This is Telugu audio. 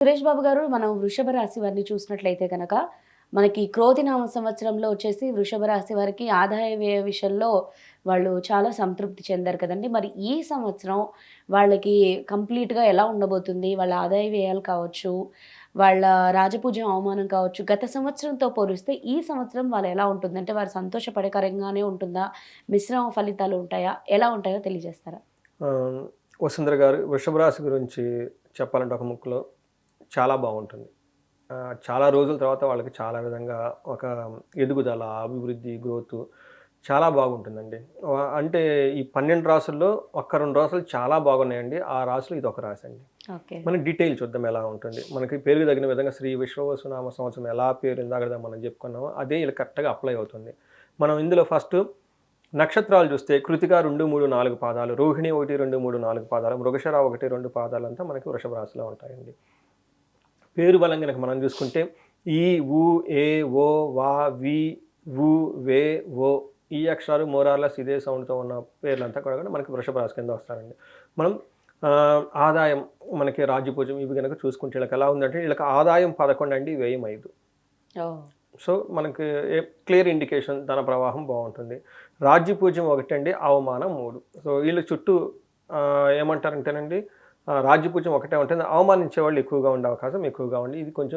సురేష్ బాబు గారు, మనం వృషభ రాశి వారిని చూసినట్లయితే గనక, మనకి క్రోధినామ సంవత్సరంలో వచ్చేసి వృషభ రాశి వారికి ఆదాయ వ్యయ విషయంలో వాళ్ళు చాలా సంతృప్తి చెందారు కదండీ! మరి ఈ సంవత్సరం వాళ్ళకి కంప్లీట్‌గా ఎలా ఉండబోతుంది? వాళ్ళ ఆదాయ వ్యయాలు కావచ్చు, వాళ్ళ రాజపూజ్యం అవమానం కావచ్చు, గత సంవత్సరంతో పోలిస్తే ఈ సంవత్సరం వాళ్ళు ఎలా ఉంటుంది? అంటే వారు సంతోషపడకరంగానే ఉంటుందా? మిశ్రమ ఫలితాలు ఉంటాయా? ఎలా ఉంటాయో తెలియజేస్తారా? ఆహ్, వసుంధర గారు వృషభ రాశి గురించి చెప్పాలంటే ఒక ముక్కలో చాలా బావుంటుంది. చాలా రోజుల తర్వాత వాళ్ళకి చాలా విధంగా ఒక ఎదుగుదల, అభివృద్ధి, గ్రోతు చాలా బాగుంటుందండి. అంటే ఈ 12 రాసుల్లో ఒక్క 2 రాసులు చాలా బాగున్నాయండి. ఆ రాసులో ఇదొక రాసండి. ఓకే. మనం డీటెయిల్ చూద్దాం ఎలా ఉంటుంది. మనకి పేరుకి తగిన విధంగా శ్రీ విశ్వవసునామ సంవత్సరం ఎలా పేరు ఇందాక మనం చెప్పుకున్నామో అదే ఇలా కరెక్ట్‌గా అప్లై అవుతుంది. మనం ఇందులో ఫస్టు నక్షత్రాలు చూస్తే కృతిక 2, 3, 4 పాదాలు, రోహిణి 1, 2, 3, 4 పాదాలు, మృగశిర 1, 2 పాదాలంతా మనకి వృషభ రాశిలో ఉంటాయండి. పేరు బలం గనక మనం చూసుకుంటే ఈ, ఉ, ఏ, ఓ, వా, వి, వు, వే, ఓ ఈ అక్షరాలు మోరార్లెస్ ఇదే సౌండ్‌తో ఉన్న పేర్లంతా కూడా మనకి వృషభ రాశి కింద వస్తారండి. మనం ఆదాయం మనకి రాజ్యపూజ్యం ఇవి గనక చూసుకుంటే వీళ్ళకి ఎలా ఉందంటే వీళ్ళకి ఆదాయం 11 అండి, వ్యయం 5. ఓహ్! సో, మనకి క్లియర్ ఇండికేషన్ ధన ప్రవాహం బావుంటుంది. రాజ్యపూజ్యం 1 అండి, అవమానం 3. సో, వీళ్ళ చుట్టూ ఏమంటారంటేనండి రాజ్యపూజ్యం ఒకటే ఉంటుంది. అవమానించే వాళ్ళు ఎక్కువగా ఉండే అవకాశం ఎక్కువగా ఉంది. ఇది కొంచెం